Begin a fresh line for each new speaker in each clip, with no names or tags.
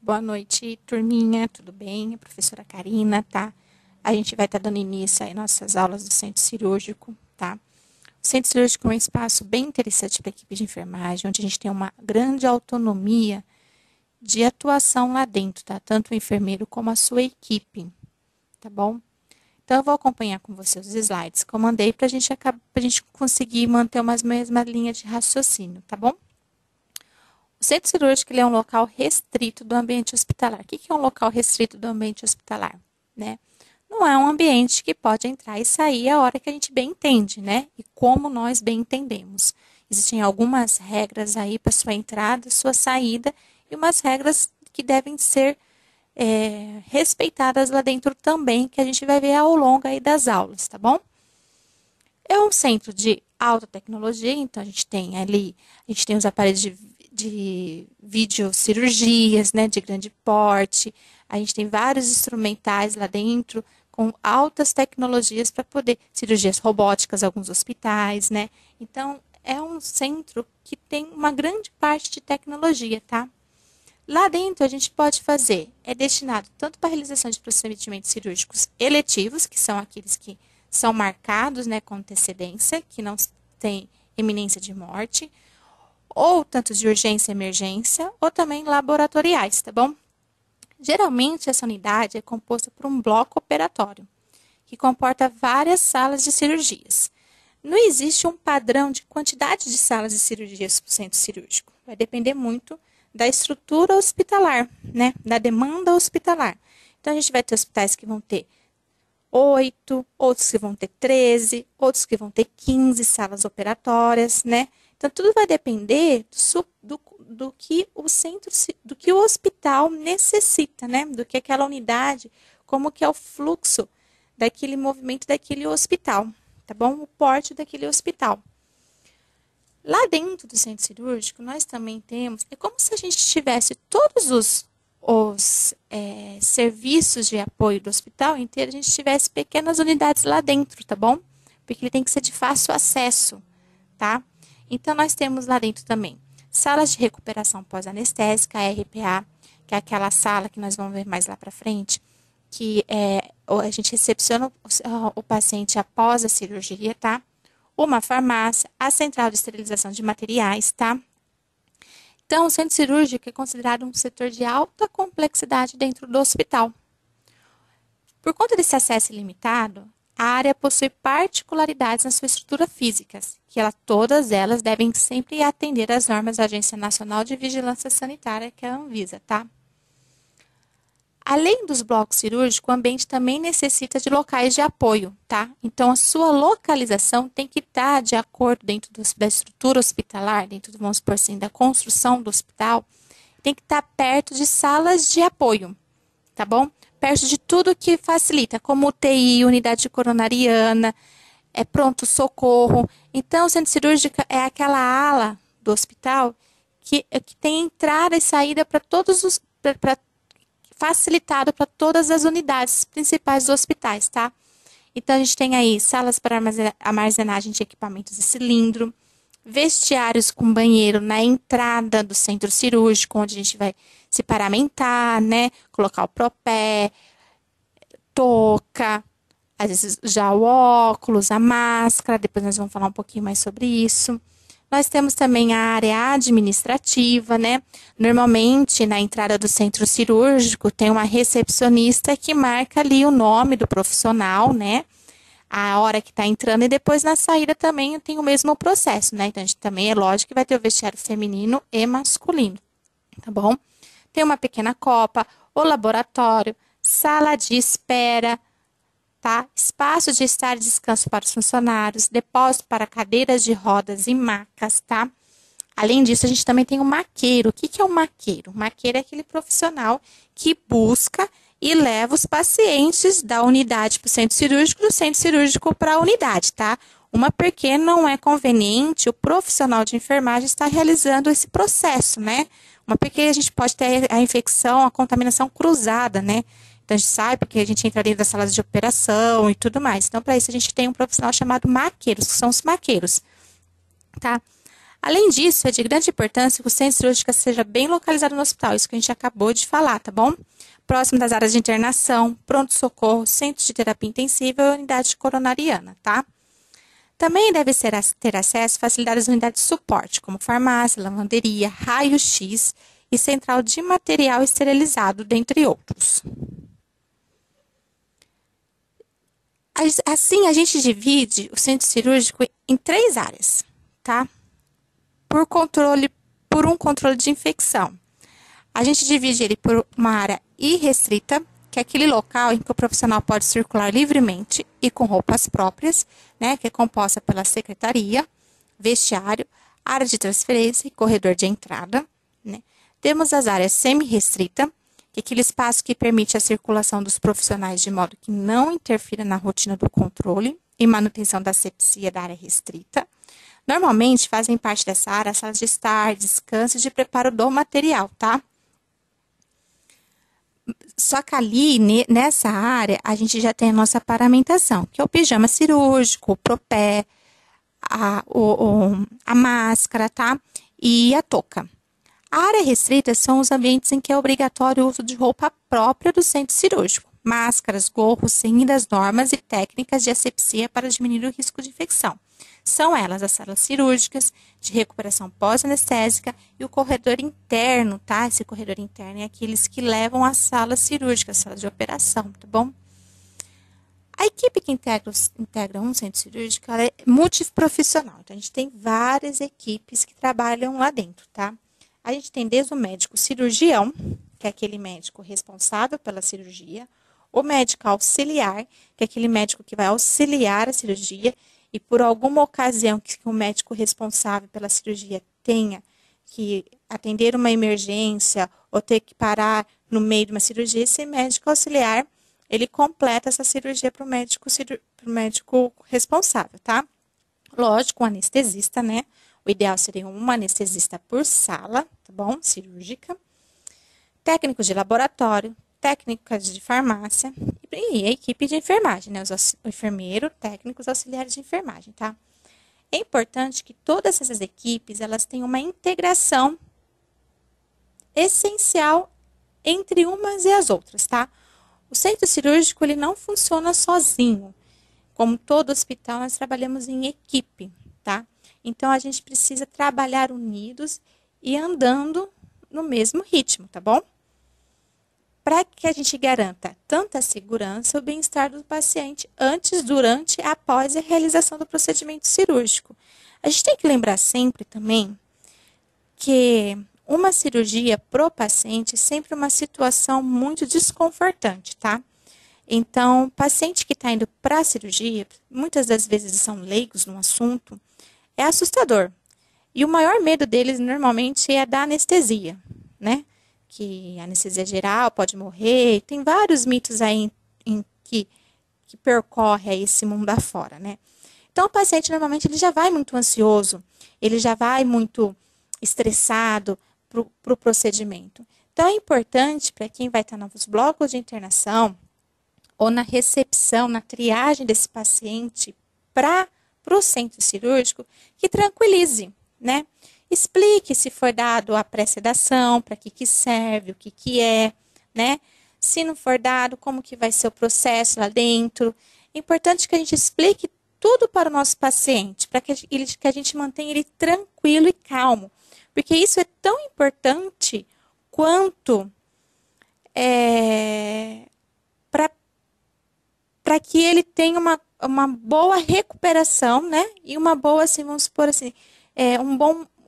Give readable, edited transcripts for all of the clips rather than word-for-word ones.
Boa noite, turminha, tudo bem? A professora Karina, tá? A gente vai estar dando início aí nossas aulas do centro cirúrgico, tá? O centro cirúrgico é um espaço bem interessante para a equipe de enfermagem, onde a gente tem uma grande autonomia de atuação lá dentro, tá? Tanto o enfermeiro como a sua equipe, tá bom? Então, eu vou acompanhar com você os slides que eu mandei para a gente conseguir manter uma mesma linha de raciocínio, tá bom? O centro cirúrgico ele é um local restrito do ambiente hospitalar. O que é um local restrito do ambiente hospitalar? Né? Não é um ambiente que pode entrar e sair a hora que a gente bem entende, né? E como nós bem entendemos. Existem algumas regras aí para sua entrada, sua saída, e umas regras que devem ser respeitadas lá dentro também, que a gente vai ver ao longo aí das aulas, tá bom? É um centro de alta tecnologia, então a gente tem os aparelhos de videocirurgias, né, de grande porte, a gente tem vários instrumentais lá dentro com altas tecnologias para poder, cirurgias robóticas, alguns hospitais, né? Então, é um centro que tem uma grande parte de tecnologia, tá? Lá dentro a gente pode fazer, é destinado tanto para a realização de procedimentos cirúrgicos eletivos, que são aqueles que são marcados, né, com antecedência, que não tem iminência de morte, ou tanto de urgência e emergência, ou também laboratoriais, tá bom? Geralmente, essa unidade é composta por um bloco operatório, que comporta várias salas de cirurgias. Não existe um padrão de quantidade de salas de cirurgias para o centro cirúrgico. Vai depender muito da estrutura hospitalar, né? Da demanda hospitalar. Então, a gente vai ter hospitais que vão ter 8, outros que vão ter 13, outros que vão ter 15 salas operatórias, né? Então, tudo vai depender do que do que o hospital necessita, né? Do que aquela unidade, como que é o fluxo daquele movimento daquele hospital, tá bom? O porte daquele hospital. Lá dentro do centro cirúrgico, nós também temos, é como se a gente tivesse todos os serviços de apoio do hospital inteiro, a gente tivesse pequenas unidades lá dentro, tá bom? Porque ele tem que ser de fácil acesso, tá? Então, nós temos lá dentro também salas de recuperação pós-anestésica, RPA, que é aquela sala que nós vamos ver mais lá para frente, que a gente recepciona o paciente após a cirurgia, tá? Uma farmácia, a central de esterilização de materiais, tá? Então, o centro cirúrgico é considerado um setor de alta complexidade dentro do hospital. Por conta desse acesso ilimitado, a área possui particularidades na sua estrutura física, que todas elas devem sempre atender às normas da Agência Nacional de Vigilância Sanitária, que é a Anvisa, tá? Além dos blocos cirúrgicos, o ambiente também necessita de locais de apoio, tá? Então, a sua localização tem que estar de acordo dentro da estrutura hospitalar, dentro, vamos supor assim, da construção do hospital, tem que estar perto de salas de apoio, tá bom? Perto de tudo que facilita, como UTI, unidade coronariana, pronto-socorro. Então, o centro cirúrgico é aquela ala do hospital que tem entrada e saída para todos os... facilitado para todas as unidades principais dos hospitais, tá? Então, a gente tem aí salas para armazenagem de equipamentos de cilindro, vestiários com banheiro na entrada do centro cirúrgico, onde a gente vai se paramentar, né? Colocar o propé, touca, às vezes já o óculos, a máscara, depois nós vamos falar um pouquinho mais sobre isso. Nós temos também a área administrativa, né? Normalmente, na entrada do centro cirúrgico, tem uma recepcionista que marca ali o nome do profissional, né? A hora que está entrando e depois na saída também tem o mesmo processo, né? Então, a gente também é lógico que vai ter o vestiário feminino e masculino, tá bom? Tem uma pequena copa, o laboratório, sala de espera, tá? Espaço de estar e descanso para os funcionários, depósito para cadeiras de rodas e macas, tá? Além disso, a gente também tem o maqueiro. O que é o maqueiro? O maqueiro é aquele profissional que busca e leva os pacientes da unidade para o centro cirúrgico, do centro cirúrgico para a unidade, tá? Uma porque não é conveniente o profissional de enfermagem estar realizando esse processo, né? Uma porque a gente pode ter a infecção, a contaminação cruzada, né? Então, a gente sabe que a gente entra dentro das salas de operação e tudo mais. Então, para isso, a gente tem um profissional chamado maqueiros, que são os maqueiros, tá? Além disso, é de grande importância que o centro cirúrgico seja bem localizado no hospital, isso que a gente acabou de falar, tá bom? Próximo das áreas de internação, pronto-socorro, centro de terapia intensiva e unidade coronariana, tá? Também deve ter acesso a facilidades de unidades de suporte, como farmácia, lavanderia, raio-x e central de material esterilizado, dentre outros. Assim, a gente divide o centro cirúrgico em 3 áreas, tá? Por um controle de infecção. A gente divide ele por uma área irrestrita, que é aquele local em que o profissional pode circular livremente e com roupas próprias, né, que é composta pela secretaria, vestiário, área de transferência e corredor de entrada, né. Temos as áreas semi-restrita, que é aquele espaço que permite a circulação dos profissionais de modo que não interfira na rotina do controle e manutenção da asepsia da área restrita. Normalmente fazem parte dessa área as salas de estar, descanso e de preparo do material, tá? Só que ali, nessa área, a gente já tem a nossa paramentação, que é o pijama cirúrgico, o propé, a máscara, tá? E a touca. A área restrita são os ambientes em que é obrigatório o uso de roupa própria do centro cirúrgico. Máscaras, gorros, seguindo as normas e técnicas de asepsia para diminuir o risco de infecção. São elas as salas cirúrgicas, de recuperação pós-anestésica e o corredor interno, tá? Esse corredor interno é aqueles que levam às salas cirúrgicas, salas de operação, tá bom? A equipe que integra um centro cirúrgico ela é multiprofissional. Então, a gente tem várias equipes que trabalham lá dentro, tá? A gente tem desde o médico cirurgião, que é aquele médico responsável pela cirurgia, o médico auxiliar, que é aquele médico que vai auxiliar a cirurgia, e por alguma ocasião que o médico responsável pela cirurgia tenha que atender uma emergência ou ter que parar no meio de uma cirurgia, esse médico auxiliar, ele completa essa cirurgia para o médico responsável, tá? Lógico, o anestesista, né? O ideal seria uma anestesista por sala, tá bom? Cirúrgica. Técnicos de laboratório, técnicas de farmácia e a equipe de enfermagem, né? O enfermeiro, técnicos auxiliares de enfermagem, tá? É importante que todas essas equipes, elas tenham uma integração essencial entre umas e as outras, tá? O centro cirúrgico, ele não funciona sozinho. Como todo hospital, nós trabalhamos em equipe, tá? Então, a gente precisa trabalhar unidos e andando no mesmo ritmo, tá bom? Para que a gente garanta tanto a segurança e o bem-estar do paciente antes, durante e após a realização do procedimento cirúrgico. A gente tem que lembrar sempre também que uma cirurgia pro paciente é sempre uma situação muito desconfortante, tá? Então, o paciente que está indo para a cirurgia, muitas das vezes são leigos no assunto, é assustador. E o maior medo deles, normalmente, é da anestesia, né? Que a anestesia geral pode morrer. Tem vários mitos aí que percorre aí esse mundo afora, né? Então, o paciente, normalmente, ele já vai muito ansioso, ele já vai muito estressado para o procedimento. Então, é importante para quem vai estar nos blocos de internação ou na recepção, na triagem desse paciente para o centro cirúrgico, que tranquilize, né? Explique se foi dado a pré-sedação, para que serve, o que é, né? Se não for dado, como que vai ser o processo lá dentro. É importante que a gente explique tudo para o nosso paciente, para que a gente mantenha ele tranquilo e calmo. Porque isso é tão importante quanto para que ele tenha uma boa recuperação, né? E uma boa, assim, vamos supor assim,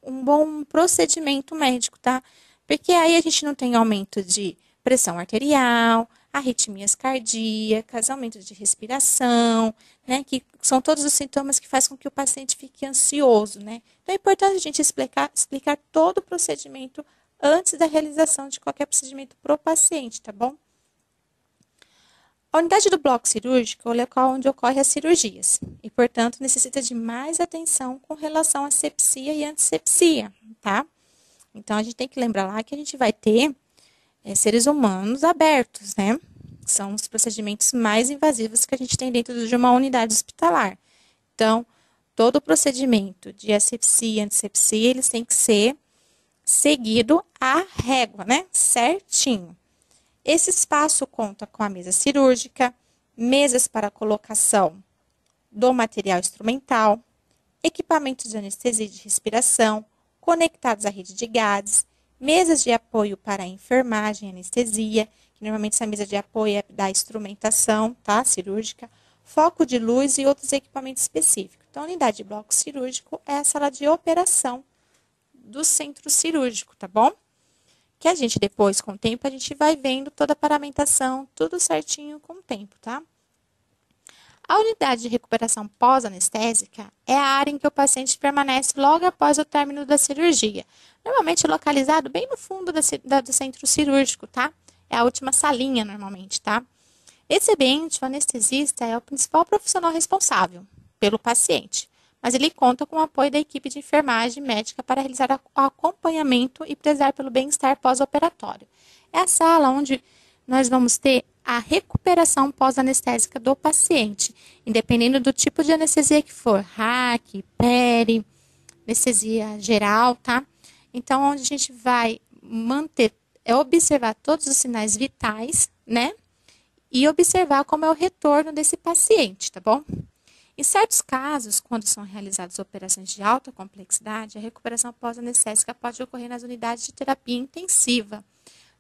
um bom procedimento médico, tá? Porque aí a gente não tem aumento de pressão arterial, arritmias cardíacas, aumento de respiração, né? Que são todos os sintomas que fazem com que o paciente fique ansioso, né? Então é importante a gente explicar todo o procedimento antes da realização de qualquer procedimento para o paciente, tá bom? A unidade do bloco cirúrgico é o local onde ocorrem as cirurgias e, portanto, necessita de mais atenção com relação à sepsia e antisepsia, tá? Então, a gente tem que lembrar lá que a gente vai ter seres humanos abertos, né? São os procedimentos mais invasivos que a gente tem dentro de uma unidade hospitalar. Então, todo o procedimento de asepsia, antisepsia, eles têm que ser seguido à régua, né? Certinho. Esse espaço conta com a mesa cirúrgica, mesas para colocação do material instrumental, equipamentos de anestesia e de respiração, conectados à rede de gases, mesas de apoio para a enfermagem e anestesia, que normalmente essa mesa de apoio é da instrumentação, tá? Cirúrgica, foco de luz e outros equipamentos específicos. Então, a unidade de bloco cirúrgico é a sala de operação do centro cirúrgico, tá bom? Que a gente depois, com o tempo, a gente vai vendo toda a paramentação, tudo certinho com o tempo, tá? A unidade de recuperação pós-anestésica é a área em que o paciente permanece logo após o término da cirurgia. Normalmente localizado bem no fundo do centro cirúrgico, tá? É a última salinha, normalmente, tá? Esse ambiente, o anestesista é o principal profissional responsável pelo paciente, mas ele conta com o apoio da equipe de enfermagem médica para realizar o acompanhamento e prezar pelo bem-estar pós-operatório. É a sala onde nós vamos ter a recuperação pós-anestésica do paciente, independendo do tipo de anestesia que for, RAC, peri, anestesia geral, tá? Então, onde a gente vai manter, observar todos os sinais vitais, né? E observar como é o retorno desse paciente, tá bom? Em certos casos, quando são realizadas operações de alta complexidade, a recuperação pós-anestésica pode ocorrer nas unidades de terapia intensiva.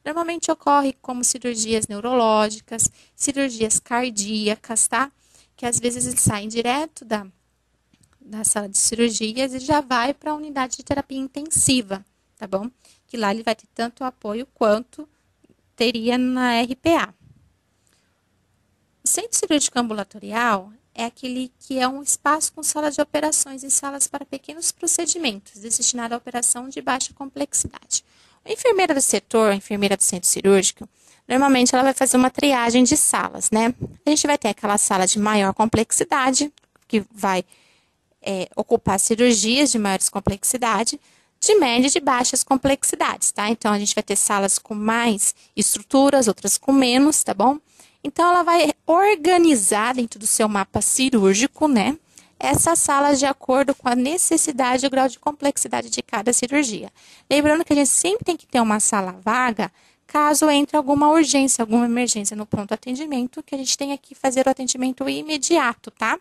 Normalmente ocorre como cirurgias neurológicas, cirurgias cardíacas, tá? Que às vezes eles saem direto da sala de cirurgias e já vai para a unidade de terapia intensiva, tá bom? Que lá ele vai ter tanto apoio quanto teria na RPA. O centro cirúrgico ambulatorial é aquele que é um espaço com sala de operações e salas para pequenos procedimentos, destinado à operação de baixa complexidade. A enfermeira do setor, a enfermeira do centro cirúrgico, normalmente ela vai fazer uma triagem de salas, né? A gente vai ter aquela sala de maior complexidade, que vai ocupar cirurgias de maiores complexidade, de média e de baixas complexidades, tá? Então, a gente vai ter salas com mais estruturas, outras com menos, tá bom? Então, ela vai organizar dentro do seu mapa cirúrgico, né? Essas salas de acordo com a necessidade e o grau de complexidade de cada cirurgia. Lembrando que a gente sempre tem que ter uma sala vaga, caso entre alguma urgência, alguma emergência no pronto atendimento, que a gente tenha que fazer o atendimento imediato, tá?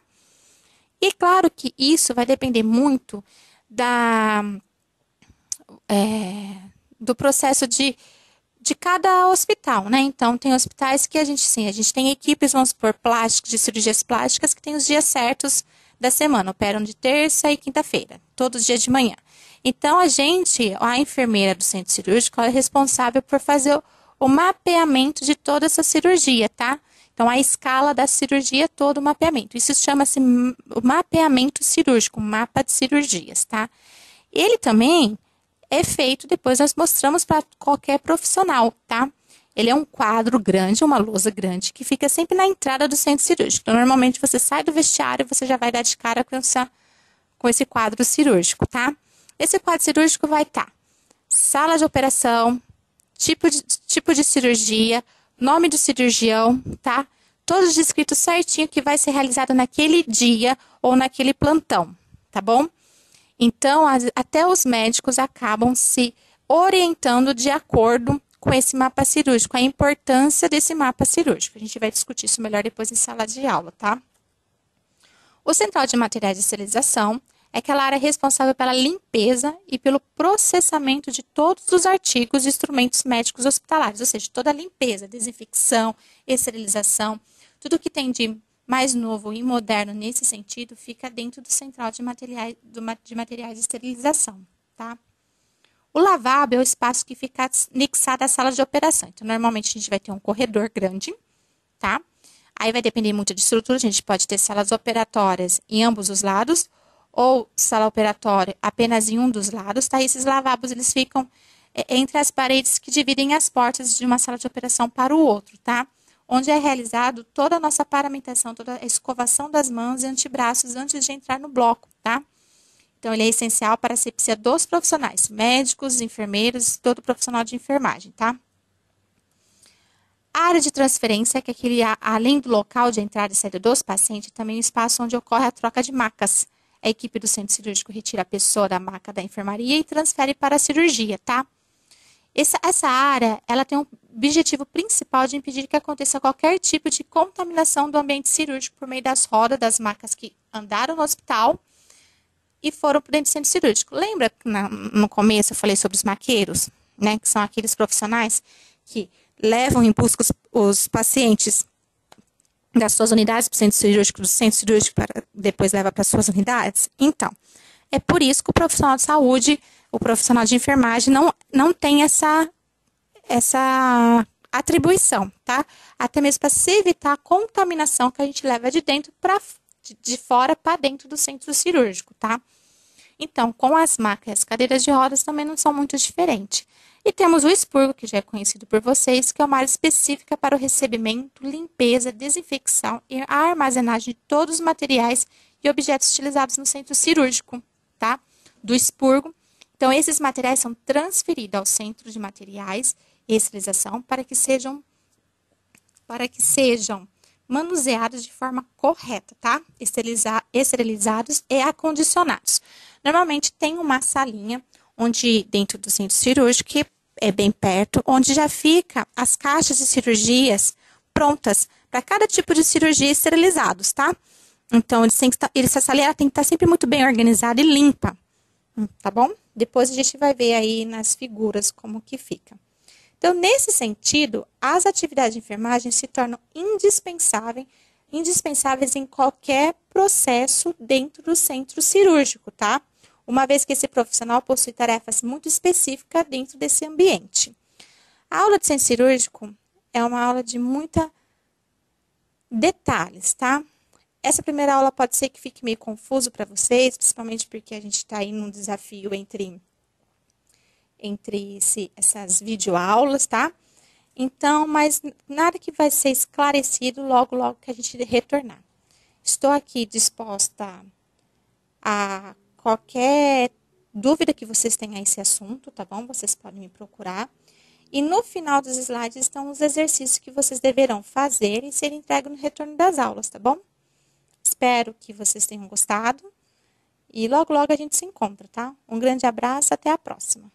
E claro que isso vai depender muito do processo de cada hospital, né? Então, tem hospitais que a gente tem equipes, vamos supor, plásticas, de cirurgias plásticas, que tem os dias certos da semana, operam de terça e quinta-feira, todos os dias de manhã. Então, a enfermeira do centro cirúrgico, ela é responsável por fazer o mapeamento de toda essa cirurgia, tá? Então, a escala da cirurgia, todo o mapeamento. Isso chama-se mapeamento cirúrgico, mapa de cirurgias, tá? Ele também é feito, depois nós mostramos para qualquer profissional, tá? Ele é um quadro grande, uma lousa grande, que fica sempre na entrada do centro cirúrgico. Então, normalmente, você sai do vestiário e você já vai dar de cara com esse quadro cirúrgico, tá? Esse quadro cirúrgico vai estar sala de operação, tipo de cirurgia, nome do cirurgião, tá? Todos descritos certinho que vai ser realizado naquele dia ou naquele plantão, tá bom? Então, até os médicos acabam se orientando de acordo com esse mapa cirúrgico, a importância desse mapa cirúrgico. A gente vai discutir isso melhor depois em sala de aula, tá? O central de materiais de esterilização é aquela área responsável pela limpeza e pelo processamento de todos os artigos e instrumentos médicos hospitalares, ou seja, toda a limpeza, desinfecção, esterilização, tudo que tem de mais novo e moderno nesse sentido fica dentro do central de materiais de esterilização, tá? O lavabo é o espaço que fica anexado à sala de operação. Então, normalmente, a gente vai ter um corredor grande, tá? Aí vai depender muito de estrutura. A gente pode ter salas operatórias em ambos os lados ou sala operatória apenas em um dos lados, tá? E esses lavabos, eles ficam entre as paredes que dividem as portas de uma sala de operação para o outro, tá? Onde é realizado toda a nossa paramentação, toda a escovação das mãos e antebraços antes de entrar no bloco, tá? Então, ele é essencial para a asepsia dos profissionais, médicos, enfermeiros e todo profissional de enfermagem, tá? A área de transferência, que é aquele, além do local de entrada e saída dos pacientes, também é o espaço onde ocorre a troca de macas. a equipe do centro cirúrgico retira a pessoa da maca da enfermaria e transfere para a cirurgia, tá? Essa área, ela tem um objetivo principal de impedir que aconteça qualquer tipo de contaminação do ambiente cirúrgico por meio das rodas das macas que andaram no hospital e foram para dentro do centro cirúrgico. Lembra que no começo eu falei sobre os maqueiros, né? Que são aqueles profissionais que levam em busca os pacientes das suas unidades para o centro cirúrgico, do centro cirúrgico para depois leva para as suas unidades? Então, é por isso que o profissional de saúde, o profissional de enfermagem não tem essa atribuição, tá? Até mesmo para se evitar a contaminação que a gente leva de fora para dentro do centro cirúrgico, tá? Então, com as macas e as cadeiras de rodas também não são muito diferentes. E temos o expurgo, que já é conhecido por vocês, que é uma área específica para o recebimento, limpeza, desinfecção e a armazenagem de todos os materiais e objetos utilizados no centro cirúrgico, tá? Do expurgo. Então, esses materiais são transferidos ao centro de materiais e esterilização para que sejam manuseados de forma correta, tá? Esterilizados e acondicionados. Normalmente tem uma salinha onde dentro do centro cirúrgico, que é bem perto, onde já fica as caixas de cirurgias prontas para cada tipo de cirurgia esterilizados, tá? Então, essa salinha tem que estar sempre muito bem organizada e limpa, tá bom? Depois a gente vai ver aí nas figuras como que fica. Então, nesse sentido, as atividades de enfermagem se tornam indispensáveis em qualquer processo dentro do centro cirúrgico, tá? Uma vez que esse profissional possui tarefas muito específicas dentro desse ambiente. A aula de centro cirúrgico é uma aula de muita detalhes, tá? Essa primeira aula pode ser que fique meio confuso para vocês, principalmente porque a gente está aí num desafio entre essas videoaulas, tá? Então, mas nada que vai ser esclarecido logo que a gente retornar. Estou aqui disposta a qualquer dúvida que vocês tenham a esse assunto, tá bom? Vocês podem me procurar. E no final dos slides estão os exercícios que vocês deverão fazer e ser entregues no retorno das aulas, tá bom? Espero que vocês tenham gostado. E logo a gente se encontra, tá? Um grande abraço, até a próxima.